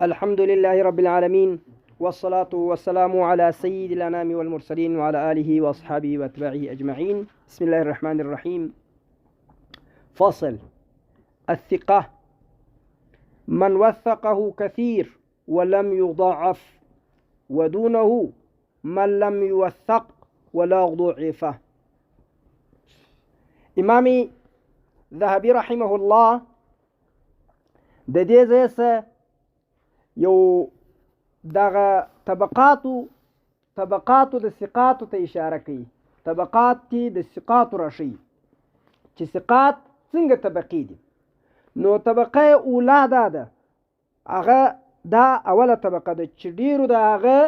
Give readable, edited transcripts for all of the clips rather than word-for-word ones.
الحمد لله رب العالمين، والصلاة والسلام على سيد الأنام والمرسلين وعلى آله وأصحابه وأتباعه أجمعين. بسم الله الرحمن الرحيم. فصل: الثقة من وثقه كثير ولم يضاعف، ودونه من لم يوثق ولا ضعفه. امام ذهبي رحمه الله د دې ځای یو دغه طبقاتو د ثقاتو ته اشاره کوي. طبقات کې د ثقاتو راشي چې ثقات څنګه طبقې دي. نو طبقه اوله ده هغه دا اوله طبقه ده چې ډیرو د هغه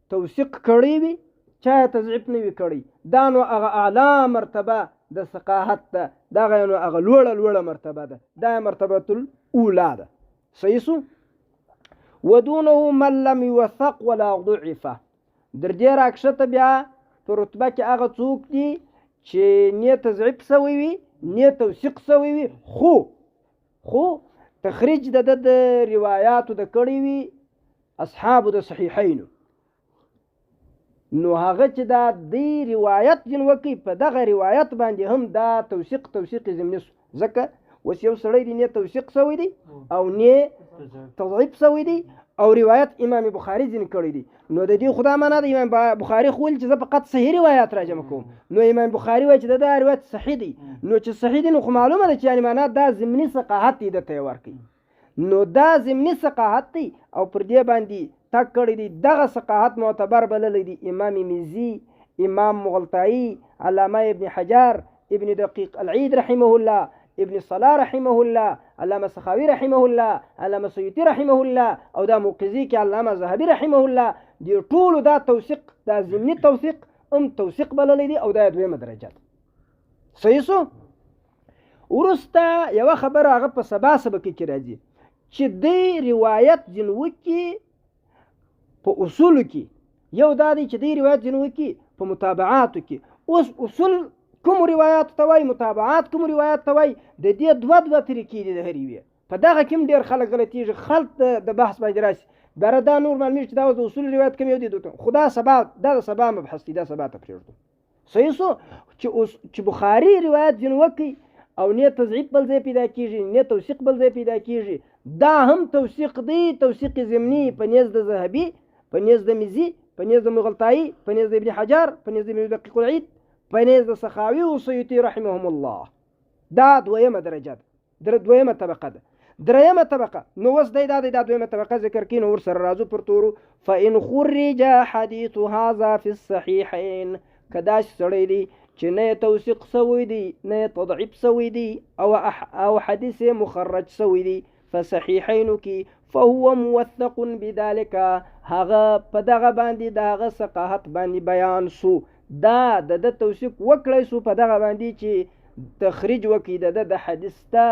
توثیق کړی وي، چا تضعیف نه وي کړی. دا نو هغه اعلی مرتبه د ثقاحت ده، دغه نو هغه لوړه مرتبه ده، دا مرتبه الاوله ده. صحیح سو. ودونه من لم يوثق ولا ضعف. درجه راکشته بیا په رتبه کې هغه څوک دي چې نه تضعیف سوی وي نه توثیق سوی وي، خو تخریج د روایاتو د کړی وي اصحاب د صحیحین. نو هغه چې دا دی روایت جن وکي په دغه روایت باندې هم دا توثیق ضمني سو. ځکه وس یو سړی دی نه توثیق سوی دی او نه تضعیف سوی دی او روایت امام بخاری ځین کړی دی. نو د دې خدا معنا د امام بخاری خو چې زه فقط صحیح روایت راجم کوم، نو امام بخاری وایي چې دا روایت صحیح دی. نو چې صحیح دی نو خو معلومه ده چې یعنی معنا دا ضمني ثقاحت دی ته ورکی. نو دا ضمني ثقاحت دی او پر دې باندې تک کړی دی. دغه ثقاحت معتبر بللی دی امام میزی، امام مغلطائی، علامه ابن حجر، ابن دقیق العید رحمه الله، ابن صلاح رحمه الله، علامه سخاوی رحمه الله، علامه سیوطی رحمه الله، او دا موقظی کې علامه ذهبی رحمه الله. دی ټول دا توثیق، دا ضمني توثیق بللی دی او دا دویمه درجه ده. صحیح سو. ورسته یو خبره هغه په سبا کې راځي چې دی روایت جن وکي په اصول کې. یو دا دی چې دی روایت جن وکي په متابعاتو کې. اوس اصول کوم روایت توای، متابعات کوم روایت توای، د دې دوه طریقې دي د هرې وی. په دغه کې ډیر خلک غلطیږي، خلک د بحث باندې راشي بره دا نور معلومه چې دا د اصول روایت کوم یو دي دوته خدا سبا مبحث دی، دا سبا ته پرېږدو. صحیح سو. چې بخاری روایت جن وکي او نه تضعیف بل ځای پیدا کیږي نه توثیق بل ځای پیدا کیږي، دا هم توثیق دی، توثیق ضمني په نزد د ذهبي، په نزد د میزی، په نزد د مغلطائی، په نزد د ابن حجر، په نزد د دقیق العید، په نزد د سخاوي او سیوطی رحمهم الله. دا دویمه درجه ده، دویمه طبقه ده. دریمه طبقه نو وس دی دا دویمه طبقه ذکر کین ور سره راځو پر تورو. فإن خرج حديث هذا في الصحيحين. کدا سړی دی چې نه توثیق سوی دی نه تضعیف سوی دی او حدیث مخرج سوی دی فصحیحین کی فهو موثق بذلك. هغه په دغه باندې دغه ثقاحت باندې بیان سو، دا د توثیق وکړی سو په دغه باندې چې تخریج وکړي د حدیث ته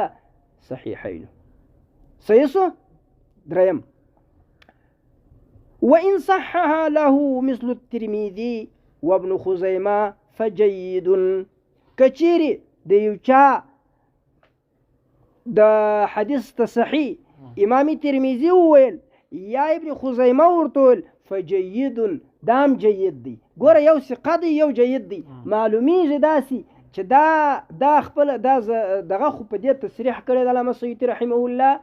صحیحین. صحیح سو. دریم: وإن صحها له مثل الترمذي وابن خزيمة فجيد. کچيري د یو چا د حدیث ته صحیح امام ترمذی وویل یا ابن خزیمه ورته ویل فجید، دام جید دی. ګوره یو ثقه دی یو جید دی. معلومیږي داسې چې دا خپل دغه خو په دې تصریح کړی د علامه سیوطي رحمه الله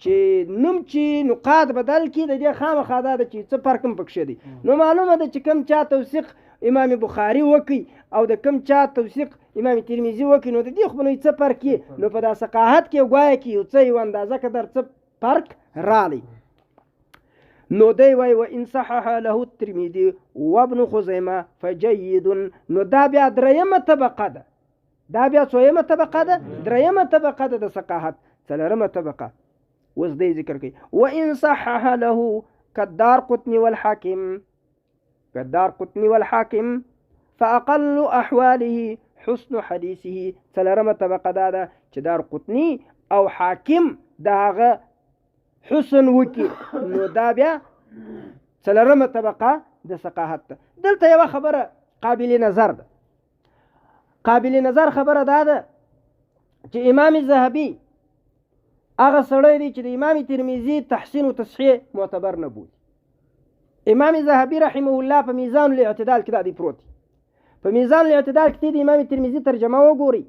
چې نوم چې نقاد بدل کی د دې خامخا دا چې څه فرق هم پکښې دی. نو معلومه ده چې کم چا توثیق امام بخاری وکي او د کم چا توثیق امام ترمذی وکي، نو د دې خو نو څه فرق کی. نو په دا ثقاحت کې ګویا کی یو څه یو اندازه قدر څه فرق رالی. نو دی وای و ان صحح له الترمذي وابن خزيمه فجيد. نو دا بیا دریمه طبقه ده، دا بیا څویمه طبقه ده، دریمه طبقه ده د ثقاحت. څلورمه طبقه وز دی ذکر کوي. و ان صحح له كالدار قطني والحاكم فاقل احواله حسن حديثه. څلورمه طبقه ده چې دار قطني او حاکم داغه حسن وکي، نو دا بیا څلورمه طبقه د ثقاحت ده. دلته یو خبره قابل نظر خبره ده چې امام ذهبي هغه سړی دی چې د امام ترمذي تحسین او تصحیح معتبر نه بولي. امام ذهبي رحمه الله په میزان الاعتدال کې دا دی پروت. په میزان الاعتدال کې د امام ترمذي ترجمه وګوري.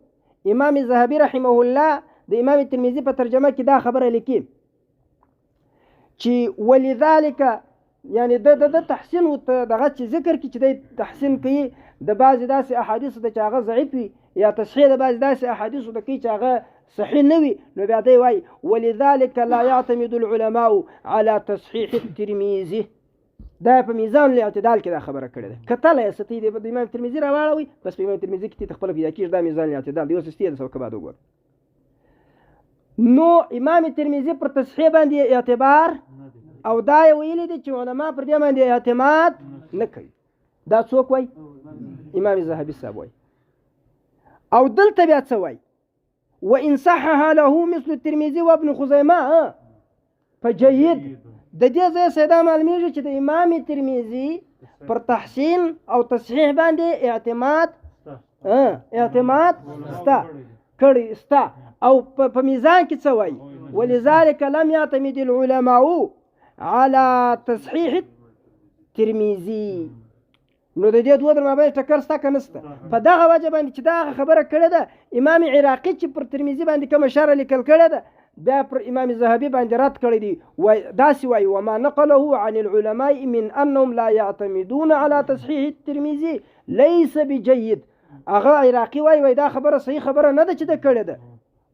امام ذهبي رحمه الله د امام ترمذي په ترجمه کې دا خبره لیکي چې ولذلك یعنی د تحسین او دغه چې ذکر کې چې د تحسین کوي د بعض داسې احادیث د چې هغه ضعیف وي یا تصحیح د بعض داسې احادیث د کې چې هغه صحیح نه وي، نو بیا دی وایي ولذلك لا يعتمد العلماء على تصحيح الترمذي. دا په میزان الاعتدال کې دا خبره کړې ده. کتل یې ستې د امام ترمذي راواړوي بس په امام ترمذي کې ته خپل پیدا کیږي دا میزان الاعتدال دی. اوس ستې د سبق بعد وګور. نو امام ترمذي پر تصحیح باندې اعتبار او دا ویلي دي چې علما پر دې باندې اعتماد نه کوي. دا څوک وایي؟ امام ذهبي صاحب وایي. او دلته بیا څه وایي؟ وإن صحها له مثل الترمذي وابن خزيمة فجيد. د دې ځای سیدا معلومیږي چې د امام ترمذي پر تحسین او تصحیح باندې اعتماد ستا کړی ستا. او په میزان کې څه وایي؟ ولذلك لم يعتمد العلماء على تصحيح الترمذي. نو د دې دوه در مابین ټکر ستا که نسته؟ په دغه وجه باندې چې دا خبره کړې ده امام عراقي چې پر ترمذي باندې کومه شرح لیکل کړې ده بیا پر امام ذهبي باندې رد کړی دی. داسې وایي وما نقله عن العلماء من انهم لا يعتمدون على تصحيح الترمذي ليس بجيد. هغه عراقي وایي دا خبره صحیح خبره نه ده چې ده کړې ده.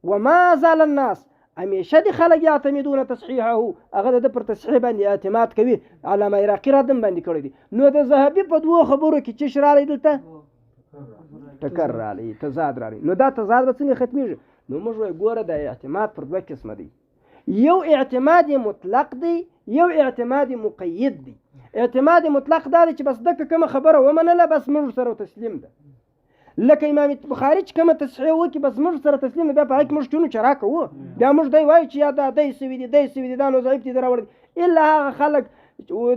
وما زال الناس همیشه د خلک یعتمدون تصحیحه هغه د پر تصحیح باندې اعتماد کوي. علامه عراقي ردم باندې کړی دی. نو د ذهبي په دوه خبرو کې چې رالی دلته ټکر رالی تضاد رالی. نو دا تضاد به څنګه ختمیږي؟ نو موږ وایو ګوره د اعتماد پر دوه قسمه دی. یو اعتماد مطلق دی، یو اعتماد مقید دی. اعتماد مطلق دا دی چې بس دغه کومه خبره ومنله بس موږ سره تسلیم ده. لکه امام بخاري چې کومه تصحیح وکړي بس موږ سره تسلیم ده. بیا په هغه کې موږ چونو چرا کوو بیا موږ دی وایو چې یا دا دی سوي دي دی سوي دي دا نو ضعیف دي راوړي الا هغه خلک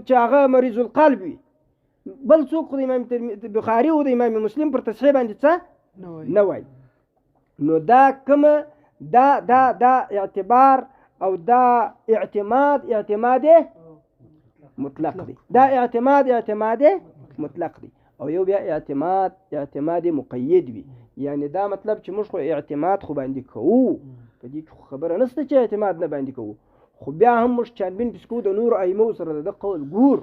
چې هغه مریض القلب وي. بل څوک خو د امام بخاري او د امام مسلم پر تصحیح باندې څه نه وایي. نو دا کومه دا اعتبار او دا اعتماد مطلق دی. دا اعتماد مطلق دی. او یو بیا اعتماد مقید وي. یعنی دا مطلب چې موږ خو اعتماد خو باندې کوو په دې کې خبره نشته چې اعتماد نه باندې کوو، خو بیا هم موږ چانبین پسکو د نور ائمه سره د قول ګور.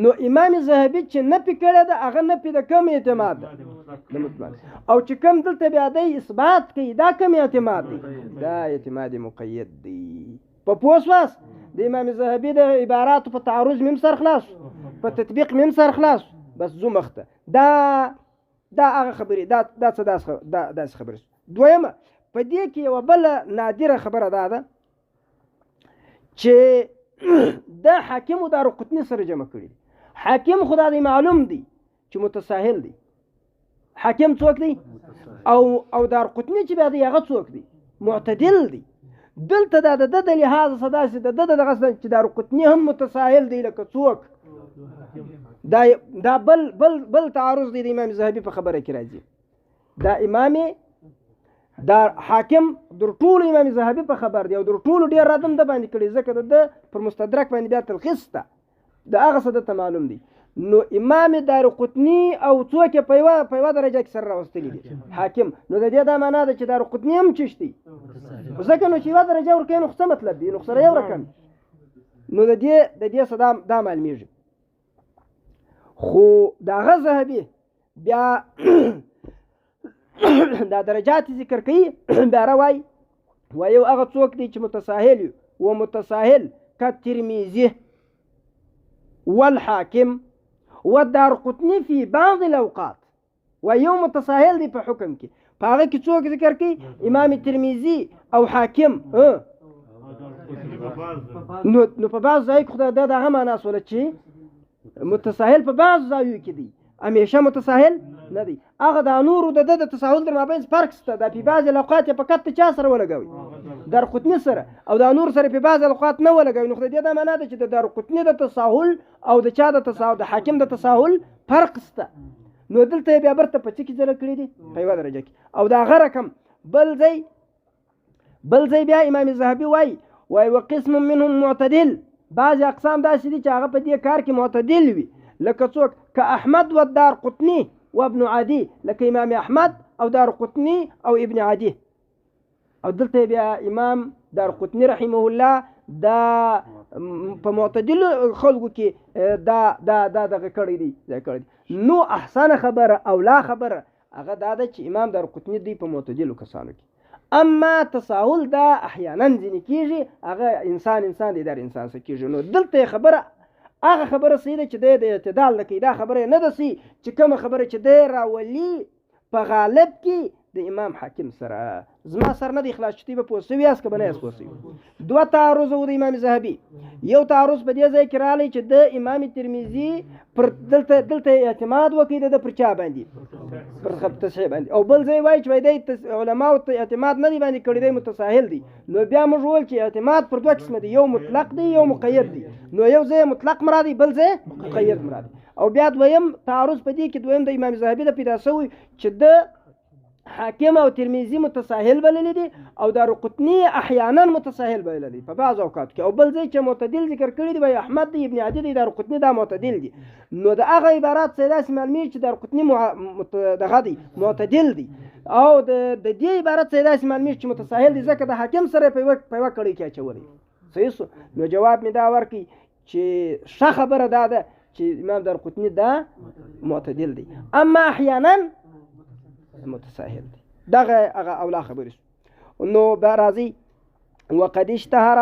نو امام ذهبي چې نه پی کړی ده هغه نه پی د کم اعتماد ده د مطلق. او چې کم دلته بیا دی اثبات کوي دا کم اعتماد دی؟ دا اعتماد مقید دی. په پوه شواست د امام ذهبي د عباراتو په تعرض میم سر خلاص په تطبیق میم سر خلاص بس زو مخته. دا هغه خبرې دا څه داسې خبرې. دویمه په دې کې یوه بله نادره خبره دا ده چې د حاکم و دارقطني سره جمع کړي دي. حاکم خدا دی معلوم دی چې متساهل دی. حاکم څوک دی؟ او دارقطني چې بیا دی هغه څوک دی؟ معتدل دی. دلته دا د لحاظ څه داسې دغه چې دارقطني هم متساهل دی لکه څوک. دا بل تعارض دی د امام ذهبي په خبره کې راځي. دا امام دا حاکم در ټولو امام ذهبي په خبر دی او در ټولو ډېر ردم ده باندې کړي ځکه د پر مستدرک باندې بیا تلخیص ته د هغه څه درته معلوم دی. نو امام دارقطني او څوک یې په یوه درجه کې سره راوستلي دي حاکم. نو د دې دا معنا ده چې دارقطني هم چشتي ځکه نو چې یوه درجه ورکوي نو څه مطلب دی؟ نو سره یو رقم. نو د دې څه دا معلومیږي. خو د هغه ذهبي بیا دا درجات ذکر کوي بیا روایي وایو هغه څوک دی چې متساهل وي و متساهل كالترمذي والحاكم والدارقطني في بعض الأوقات. ويوم متساهل دی په حکم کې په هغه کې څوک ذکر کوي؟ امام ترمذي او حاکم. نو په بعض ځای کې خدای دغه معنا سوله چې متساهل په بعض ځایو کې دی همیشه متساهل نه دی. هغه د نورو د تساهل در مابین فرق شته. دا په بعض اوقات په کته چا سره ولګوي؟ دارقطني سره. او دا نور سره په بعض اوقات نه ولګوي. نو خدای دا معنا ده چې د دارقطني د تساهل او د چا د تساهل د حاکم د تساهل فرق شته. نو دلته بیا برته په څه کې ځل کړی دی؟ په یوه درجه کې. او دا هغه رقم بل ځای بل ځای بیا امام ذهبي وایي وقسم منهم معتدل، بعض اقسام داسې دي چې هغه په دې کار کې معتدل وي، لکه څوک كأحمد والدارقطني وابن عدي، لکه امام احمد او دارقطني او ابن عدي. او دلته بیا امام دارقطني رحمه الله دا په معتدل خلقو کې دا دغه کړی دی. نو احسن خبره او لا خبره هغه دا ده چې امام دارقطني دی په معتدلو کسانو کې. اما تساهل دا احیانا ځینې کېږي، هغه انسان دی در انسان څه کېږي. نو دلته خبره هغه خبره صحیح ده چې دی د اعتدال لکه دا خبره نه ده صحیح چې کومه خبره چې دی راولي په غالب کې د امام حاکم سره زما سر نه دی خلاص چې به پوه سوي یاست که به نه یاست پوه سوي. دوه تعارض و د امام ذهبي. یو تعارض په دې ځای کې راغلی چې د امام ترمذي پر دلته اعتماد وکړي د پر چا باندې پر تصحیح باندې، او بل ځای وایي چې دی علماو اعتماد نه دی باندې کړی، دی متساهل دی. نو بیا موږ وویل چې اعتماد پر دوه قسمه دی، یو مطلق دی یو مقید دی. نو یو ځای مطلق مراد دی بل ځای مقید مراد دی. او بیا دویم تعارض په دې کې دویم د امام ذهبي د پیدا شوی چې د حاکم او ترمذي متساهل بللی دي او دارقطني احیانا متساهل بللی دي په بعض اوقات کې، او بل ځای چې معتدل ذکر کړی دی وای احمد دی ابن عدي دی دارقطني دا معتدل دي. نو د هغه عبارات څه داسې معلومیږي چې دارقطني دغه دی معتدل دی، او د دې عبارت څه داسې معلومیږي چې متساهل دی ځکه د حاکم سره په یوه کړۍ کې اچولی. صحیح سو. نو جواب می دا ورکړي چې ښه خبره دا ده چې امام دارقطني دا معتدل دی، اما احیانا متساهل دی. دغه هغه اولا خبرې. نو به راځي وقد اشتهر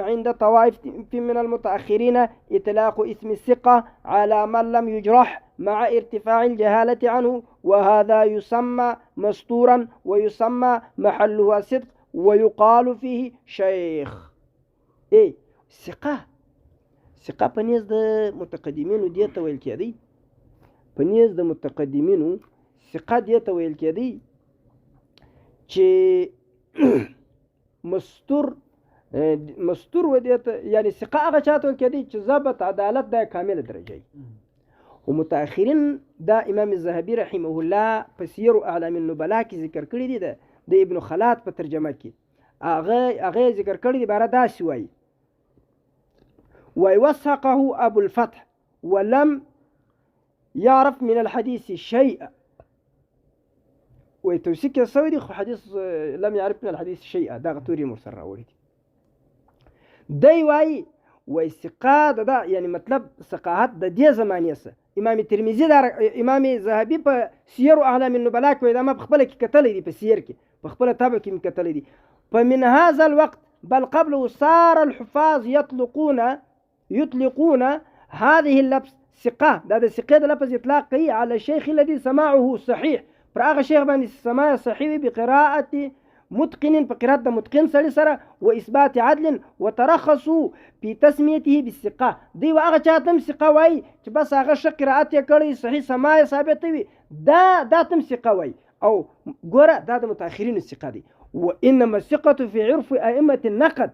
عند طوائف من المتأخرين إطلاق اسم الثقة على من لم يجرح مع ارتفاع الجهالة عنه، وهذا يسمى مستورا ويسمى محلها صدق ويقال فيه شيخ. اي ثقه په نيز د متقدمینو دې ته ویل کېدی، په نيز د متقدمینو ثقه دې ته ویل کېدی چې مستور و دې ته، یعنی ثقه هغه چاته ویل کېدی چې ضبط عدالت د کامله درجه. او متأخرین دا امام الذهبي رحمه الله په سیر اعلام النبلاء کې ذکر کړی دی د ابن خلات په ترجمه کې هغه ذکر کړی دی باره داسې وایي ووثقه ابو الفتح ولم يعرف من الحديث شيئا. وتوثيق یې سوی دی خو حدیث لم يعرف من الحديث شيئا دغه توري مرسل راوړي دی. وایي ثقه دا یعنی مطلب ثقاحت د دې زمانې سره امام ترمذي امام ذهبي په سیر اعلام النبلاء کې دا ما په خپله کې کتلی دي، په سیر کې په خپله طبع کې مې کتلی دي. فمن هذا الوقت بل قبله صار الحفاظ يطلقون هذه اللفظ ثقه، دا د ثقه د لفظ اطلاق کوي على الشيخ الذي سماعه صحيح، پر هغه شیخ باندې سماع صحیح بقراءة متقن په قرات د متقن سړي سره و اثبات عدل وترخصوا في تسميته بالثقه. دی هغه چاته هم ثقه وای چې بس هغه ښه قرات یې کړی صحیح سماع ثابت وي دا تم ثقه وای. او ګوره دا د متأخرین ثقه دی. وانما الثقه في عرف ائمه النقد،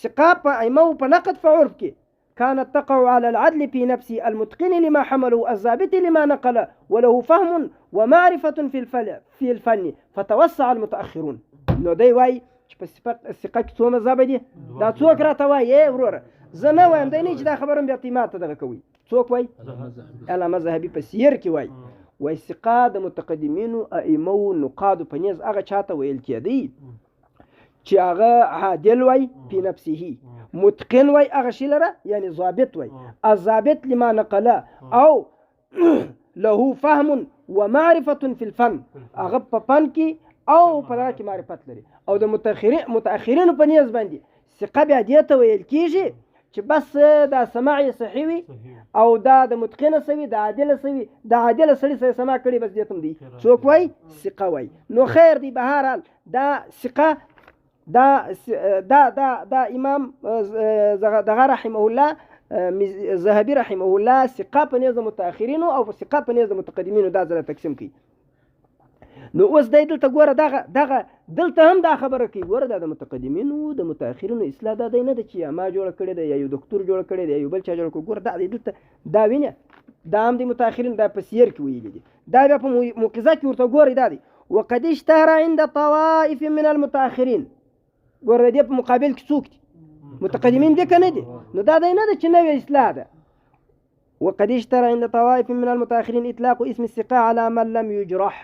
ثقه په ائمه په نقد په عرف کې كانت تقع على العدل في نفسه المتقن لما حمله الضابط لما نقله وله فهم ومعرفة في الفن فتوسع المتأخرون. نو دی وای چې په ثقه کې څو مذهب دي دا څوک راته وایي وروره زه نه وایم دی نه چې دا خبره مې اعتماد ته دغه کوي. څوک وایي؟ علامه ذهبي په سیر کې وایي ثقه د متقدمینو ائمو نقادو په نیز هغه چاته ویل کېدی چې هغه عادل وای په نفسه، متقن وای هغه شی لره یعنی ضابط وای، الضابط لما نقله او له فهم ومعرفة في الفن، هغه په فن کې او په دغه کې معرفت لري. او د متأخرینو په نیز باندې ثقه بیا دې ته ویل کېږي چې بس دا سماع صحیح وي او دا د متقن سوي د عادل سوي د عادل سړي سره سماع کړي بس دې تم دی څوک وای ثقه وای. نو خیر دی بهرحال دا ثقه دا امام دغه رحمه الله ذهبي رحمه الله ثقه په نظم متأخرینو او ثقه په نظم متقدمینو دا ځله تقسیم کړي. نو اوس دی دلته ګوره دغه دلته هم دا خبره کوي ګوره دا د متقدمینو د متأخرینو اصلاح دا دی نه ده چې ما جوړه کړې ده یا یو دکتور جوړه کړې ده یا یو بل چا جوړه کړې. ګوره دا دی دلته دا وینه دا هم د متأخرین دا په سیر کې ویلي دي، دا بیا په موقظه کې ورته ګورئ دا دی وقد اشتهر عند طوائف من المتأخرين ګوره د دې په مقابل کې څوک دي متقدمین دي که نه دي نو دا دی نه ده چې نوې اصلاح ده. وقد اشترى عند طوائف من المتأخرين إطلاق اسم السقاء على من لم يجرح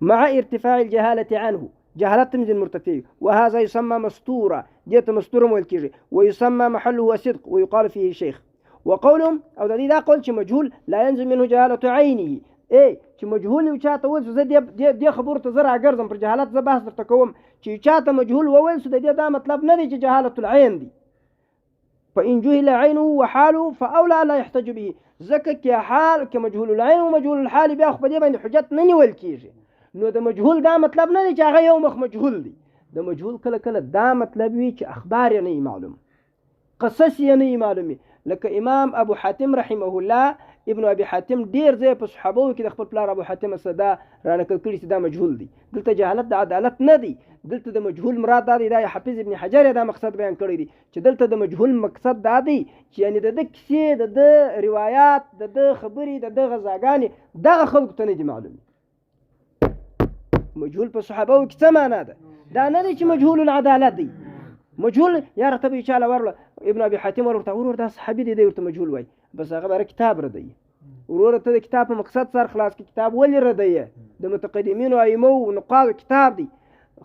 مع ارتفاع الجهالة عنه جهالة تمزن مرتفع وهذا يسمى مستورة جيت مستورة والكيجي ويسمى محله صدق ويقال فيه شيخ. وقولهم أو دا قول چې مجهول لا ينزل منه جهالة عينه چې مجهول یو چاته وویل زه دې خبرو ته زه راګرځم پر جهالت زه بحث درته کوم چې چاته مجهول وویل د دې دا مطلب نه دی چې جهالة العين دی. فإن جهل عينه وحاله فأولى لا يحتج به ځکه کې حال کې مجهول العين او مجهول الحال بیا خو په دې باندې حجت نه نیول کېږي. نو د مجهول دا مطلب نه دی چې هغه یو مخ مجهول دی. د مجهول کله کله دا مطلب وي چې اخبار یې نه معلوم قصص یې نه معلومي. لکه امام ابو حاتم رحمه الله ابن ابي حاتم ډیر ځای په صحابو کې د خپل پلار ابو حاتم صدا رانقل کړي چې دا مجهول دی. دلته جهالت د عدالت نه دی، دلته د مجهول مراد دا دی. دا حافظ ابن حجر دا مقصد بیان کړی دی چې دلته د مجهول مقصد دا دی چې یعنی د کیسې د روایت د خبرې د غزاګانې دغه خلکو ته نه دي معلوم. مجهول په صحابو کې څه معنا ده؟ دا نه دی چې مجهول العدالت دی. مجهول یا رتبه چاله ورله ابن ابي حاتم ورته دا صحابي دی ورته مجهول وای بس هغه بره کتاب ردی ورور ته د کتاب په مقصد سره خلاص کی کتاب ولې ردی د متقدمین او ائمه او نقاد کتاب دی.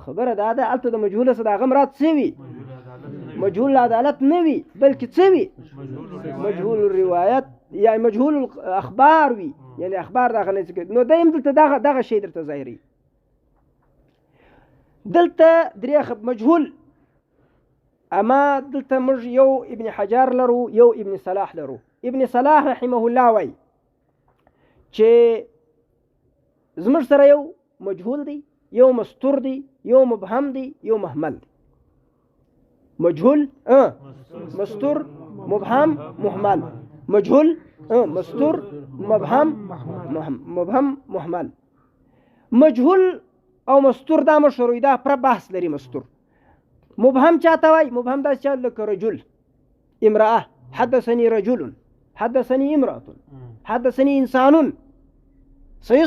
خبره دا ده الته د مجهول سره هغه مراد څه وي؟ مجهول عدالت نه وي بلکې څه وي؟ مجهول الروایت یا مجهول الاخبار وي یعنی اخبار دغه نه څه. نو دایم دلته دغه شی درته ظاهري. دلته درې مجهول اما دلته موږ یو ابن حجر لرو یو ابن صلاح لرو. ابن صلاح رحمه الله وای چې زموږ سره یو مجهول دی یو مستور دی یو مبهم دی یو مهمل دی. مجهول مستور مبهم مهمل مجهول مستور مبهم مهمل. مجهول او مستور دا مشروع دا پر بحث لري. مستور مبهم چاته وای؟ مبهم دا چې لکه رجل امرأة حدثني رجل حدثني امرأة حدثني انسان صحیح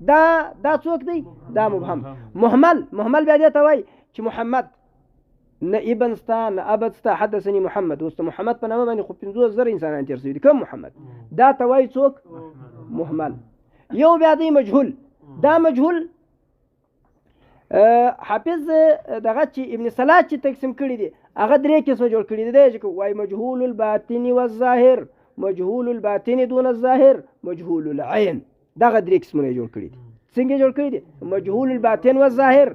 دا څوک دی؟ دا مبهم. مهمل بیا دې ته وای چې محمد نه ابن ستا نه ابد ستا حدثني محمد وست محمد په نامه باندې خو 50,000 انسانان تیر شوي دي کوم محمد دا ته وای څوک؟ مهمل. یو بیا دی مجهول. دا مجهول حافظ دغه چې ابن صلاح چې تقسیم کړی دی هغه درې قسمه جوړ کړی دی چې وای مجهول الباطن والظاهر مجهول الباطن دون الظاهر مجهول العين. دغه درې قسمونه جوړ کړی دي. څنګه جوړ کړی دي؟ مجهول الباطن والظاهر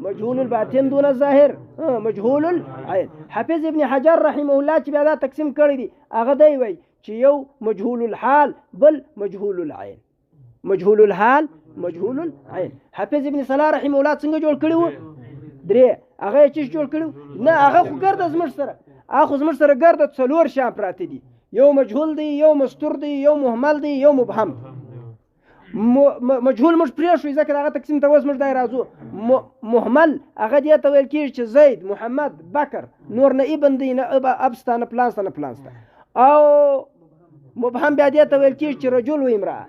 مجهول الباطن دون الظاهر مجهول العين. حافظ ابن حجر رحمه الله چې بیا دا تقسیم کړی دی هغه دی وای چې یو مجهول الحال بل مجهول العين. مجهول الحال مجهول العين. حافظ ابن صلاح رحمه الله څنګه جوړ کړی و؟ درې. هغه چې جوړ کړو نه هغه خو ګرد زمر سره هغه زمر سره ګرد څلور شان پراته دي. یو مجهول دی یو مستور دی یو مهمل دی یو مبهم. مجهول مش پرې شو ځکه هغه تقسیم ته اوس مش دای راځو. مهمل هغه دې ته ویل کېږي چې زید محمد بکر نور نه ابن دی نه ابستانه پلانستانه پلانسته. او مبهم بیا دې ته ویل کېږي چې رجل و امرأه.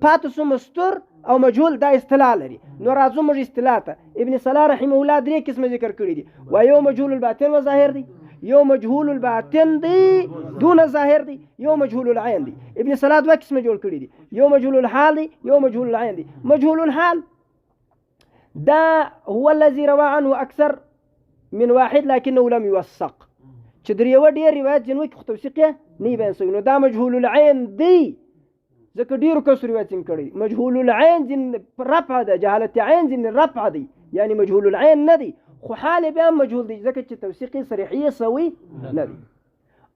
پاتې سو مستور او مجهول دا اصطلاح لري. نو راځو موږ اصطلاح ته. ابن صلاح رحمه الله درې قسمه ذکر کړی دي. و یو مجهول الباطن و ظاهر دی یو مجهول الباطن دی دون ظاهر دی یو مجهول العين دی. ابن صلاح دوه قسمه جوړ کړی دي یو مجهول الحال دی یو مجهول العين دی. مجهول الحال دا هو الذي روى عنه اكثر من واحد لكنه لم يوثق چې درې ډېر روایت جنوي کې توثیق نه بیان شوی. نو دا مجهول العين دی ځکه ډیرو کسو روایت کړي. مجهول العين جن رفع ده جهالت عين جن رفع دی یعنی مجهول العين نه دی خو حال بیا مجهول دی ځکه چې توثیقي صریحي سوي نه دی.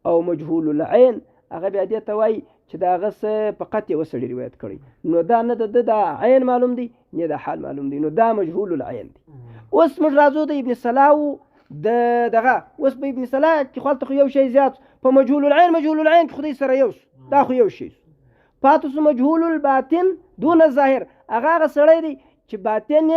او مجهول العين هغه بیا دې ته وای چې دا هغه فقط یو سړي روایت کړي نو دا نه د عین معلوم دی نه د حال معلوم دی. نو دا مجهول العين دی. اوس موږ راځو د ابن صلاح دغه اوس په ابن صلاح کې خپل یو شی زیات په مجهول العين کې خدای سره یو دا خو یو شی. پاتوس مجهول الباطن دون الظاهر هغه سړی دی چې باطن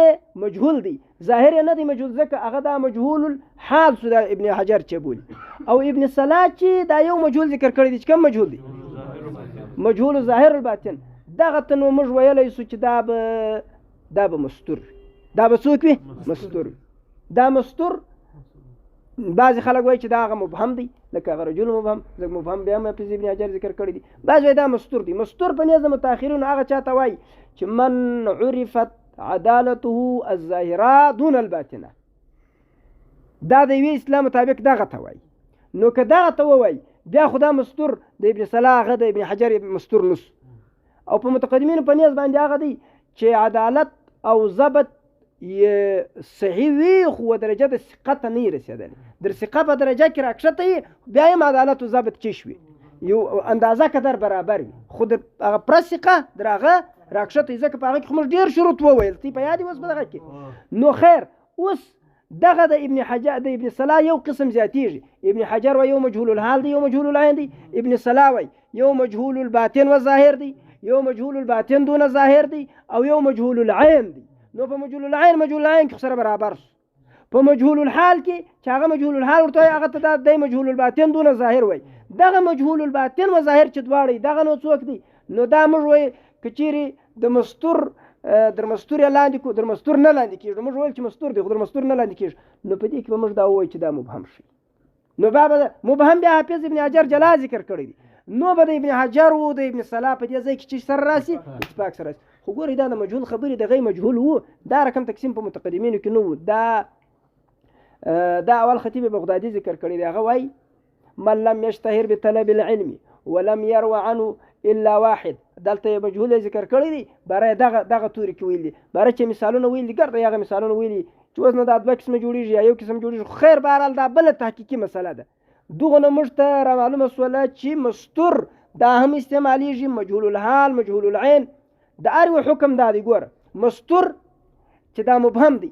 مجهول دی ظاهر نه دی مجهول ځکه هغه دا مجهول الحال سو دا ابن حجر چې بولی. او ابن صلاح چې دا یو مجهول ذکر کړی دی چې کوم مجهول دی؟ مجهول ظاهر الباطن. دغه ته نو موږ ویلی سو چې دا به مستور دا به څوک وي؟ مستور. دا مستور بعضې خلک وایي چې دا هغه مبهم دی لکه هغه رجل مبهم ځکه مبهم بیا هم حافظ ابن حجر ذکر کړی دی. بعض وایي دا مستور دی. مستور په نیز د متأخرینو هغه چاته وایي چې من عرفت عدالته الظاهره دون الباطنه، دا د یوې اصطلاح مطابق دغه ته وایي. نو که دغه ته ووایي بیا خو دا مستور د ابن صلاح هغه د ابن حجر مستور نس. او په متقدمینو په نیز باندې هغه دی چې عدالت او ضبط صحیح وي خو درجه د ثقت نه رسیدلی، در ثقه په درجه کې راکښته وي بیا هم عدالت او ضبط چی شوي یو اندازه قدر برابر وي، خو د هغه پر ثقه در هغه راکښته وي. ځکه په هغه کې خو موږ ډېر شروط وویل تی په یاد اوس په دغه کې. نو خیر اوس دغه د ابن حجر د ابن صلاح یو قسم زیاتیږي. ابن حجر وایي یو مجهول الحال دی یو مجهول العین دی، ابن صلاح وایي یو مجهول الباطن و ظاهر دی، یو مجهول الباطن دون ظاهر دی، او یو مجهول العین دی. نو په مجهول العین کې سره برابر شو. په مجهول الحال کې چې هغه مجهول الحال ورته وایي هغه ته دا دی مجهول الباطن دون ظاهر وایي. دغه مجهول الباطن و ظاهر چې دواړه دغه نو څوک دی؟ نو دا موږ وایي که چیرې د مستور در مستور لاندې کو در مستور نه لاندې کېږي، موږ ویل چې مستور دی خو در مستور نه لاندې کېږي، نو په دې کې به موږ دا ووایو چې دا مبهم شي. نو بیا مبهم بیا حافظ ابن حجر جلا ذکر کړی دی. نو به د ابن حجر و د ابن صلاح په دې ځای کې چې سره راسي اتفاق سره راسي. خو ګورئ دا د مجهول خبرې د غیر مجهول وو، دا رقم تقسیم په متقدمینو کې نه وو. دا اول خطیب بغدادي ذکر کړی دی. هغه وایي من لم يشتهر بطلب العلم ولم يروى عنه الا واحد. دلته مجهول ذکر کړی دی برای دغه توري کې ویل دي، برای چې مثالونه ویل دي ګرځي هغه مثالونه ویلي چې اوس نه دا دوه قسمه جوړیږي یا یو قسم جوړیږي. خیر بهرحال دا بل تحقیقي مسله ده. دغه نه موږ ته را معلومه سوله چې مستور دا هم استعمالیږي، مجهول الحال مجهول العین. د هر یو حکم دا دی. ګوره مستور چې دا مبهم دی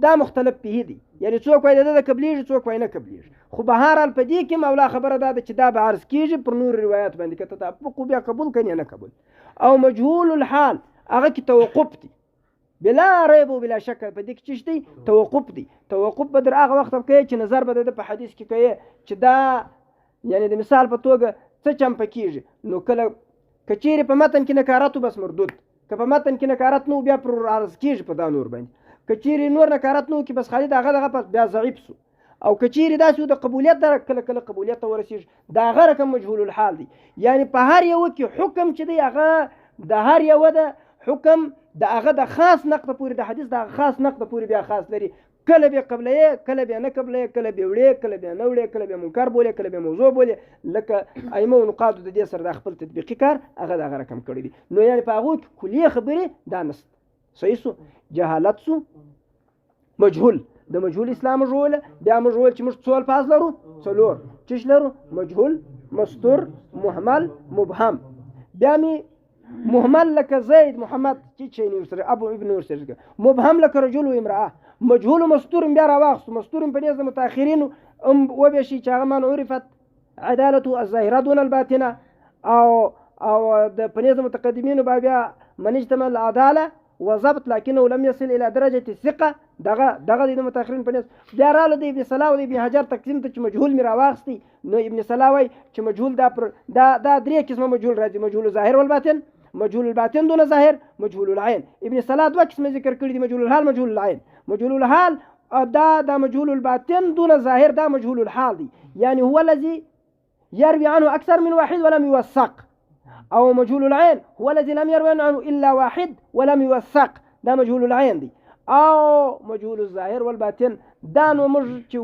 دا مختلف به دی، یعنی څوک وایي د قبلیږي څوک وایي نه قبلیږي. خو بهرحال په دې کې مولا خبره ده چې دا به عرض کېږي پر نور روایت باندې که تطابق بیا قبول کړي نه قبول. او مجهول الحال هغه کې توقف دی بلا ریب و بلا شک. په دې کې څه دی؟ توقف دی. توقف به در هغه وخت کوي چې نظر به د په حدیث کې کوي چې دا یعنی د مثال په توګه څه چمپه کېږي. نو کله که چیرې په متن کې نکارت بس مردود، که په متن کې نکارت نو بیا پر عرض کېږي په دا نور باندې. که چیرې نور نکارت نو کې بس خالي دغه بیا ضعیف سو. او که چیرې داسې د قبولیت در کله قبولیت ته ورسېږي دا هغه رقم مجهول الحال دی. یعنی په هر یو کې حکم چې دی هغه د هر یو د حکم د هغه د خاص نقطه پورې د حدیث د خاص نقطه پورې بیا خاص لري. کله به قبله کله به نه قبله، کله به وړي کله به نه وړي، کله به منکر بوله کله به موضوع بوله. لکه ائمه او نقاد د دې سره د خپل تطبیقي کار هغه دغه رقم کړی دی. نو یعنی په هغه کلیه خبره دا نست صحیح سو جهالت سو مجهول د مجهول اسلام مجهول بیا مجهول چې موږ څو الفاظ لرو څلور چش لرو مجهول مستور مهمل مبهم. بیا می مهمل لکه زید محمد چې نوسر ابو ابن نوسر، مبهم لکه رجل و امراه. مجهول مستور بیا راواخ مستور په نيز متأخرین و به شي چې هغه من عرفت عدالته الظاهره دون الباطنه، او د په نيز متقدمین بیا من اجتمع العداله وضبط لكنه لم يصل الى درجه الثقه. دغه د متأخرین په نيز بیا رااله د ابن صلاح او ابن حجر تقسیم ته چې مجهول می راواخستي. نو ابن صلاح وايي چې مجهول دا درې قسمه مجهول راځي: مجهول الظاهر والباطن، مجهول الباطن دون ظاهر، مجهول العين. ابن صلاح دوه قسمه ذکر کړی دي: مجهول الحال مجهول العين. مجهول الحال دا مجهول الباطن دون ظاهر دا مجهول الحال دی، يعني هو الذي يروي عنه اكثر من واحد ولم يوثق. او مجهول العين هو الذي لم يروي عنه الا واحد ولم يوثق، دا مجهول العين دی. او مجهول الظاهر والباطن دا نو موږ چې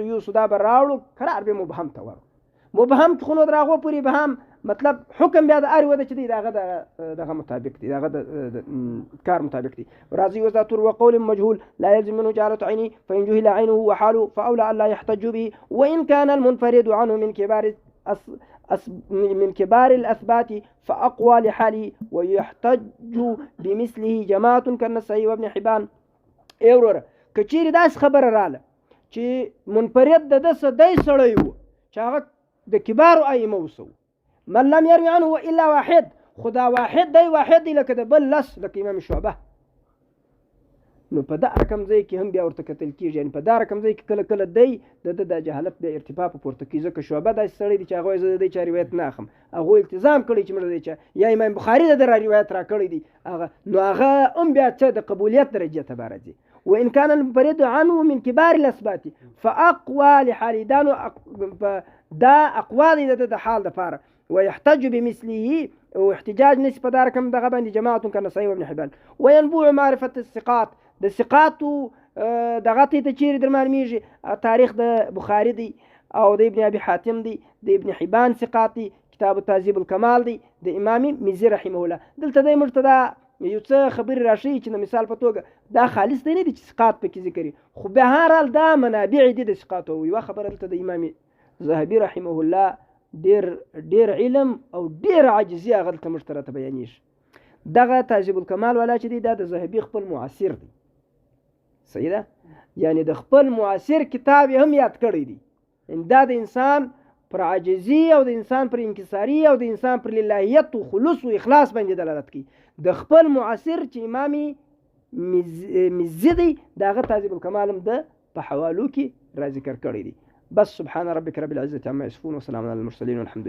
یوسو دا براړو قرار به مبهم ته ورو. مبهم خو نو دراغو پوری بهم مطلب حکم بیا د اړ وده چې دی دغه مطابق دی، دغه کار مطابق دی. راځي وذاتور وقول مجهول لا يلزم منه جهالة عينه فإن جهل عينه وحاله فأولى ألا يحتج به وإن كان المنفرد عنه من كبار الأثبات فأقوى لحاله ويحتج بمثله جماعة كالنسائي وابن حبان. اورور کچیر داس خبر رااله چې منفرد د دای سړی وو چې هغه د کبار ائمه وسو، من لم يروي عنه الا واحد، خدا واحد دی لکه د بل لس لکه امام شعبه. نو په دا رقم ځای کې هم بیا ورته کتل کېږي، یعنی په دا رقم ځای کې کله دی د جهالت د ارتفاع په پورته کېږي. ځکه شعبه داسې سړی دی چې هغه زه د دې چا روایت نه اخلم، هغه التزام کړی چې موږ د دې یا امام بخاري د روایت را کړی دی هغه، نو هغه هم بیا چې د قبولیت درجه ته راځي. وإن كان المنفرد عنه من كبار الأثبات فأقوى لحاله دا أقوى دا حال دفارة ويحتج بمثله واحتجاج نسبة دار كم دغبا جماعة كالنسائي وابن حبان وينبوع معرفة الثقات د ثقات دغتي تشير درمان ميجي تاريخ د بخاري دي او د ابن ابي حاتم دي د ابن حبان ثقاتي کتاب تهذیب الکمال دی د امام مزي رحمه الله دلته د مرتدا یو څه خبر راشي چې مثال په توګه دا خالص دی نه دي چې ثقات پکې ذکر خو به هر حال دا منابع دي د ثقات او یو خبر دلته د امام ذهبي رحمه الله ډیر علم او ډیر عاجزي هغه ته مشترته بیانیش دغه تهذیب الکمال ولا چې دی دا د ذهبي خپل معاصر دی صحیح ده یعنی د خپل معاصر کتاب هم یاد کړی دی دا د انسان پر عاجزی او د انسان پر انکساری او د انسان پر للهیت او خلوص او اخلاص باندې دلالت کوي د خپل معاصر چې امامي مزدي داغه تهذیب الکمال هم د په حوالو کې را ذکر کړی دی بس سبحان ربك رب العزة عما يصفون وسلام على المرسلين والحمد لله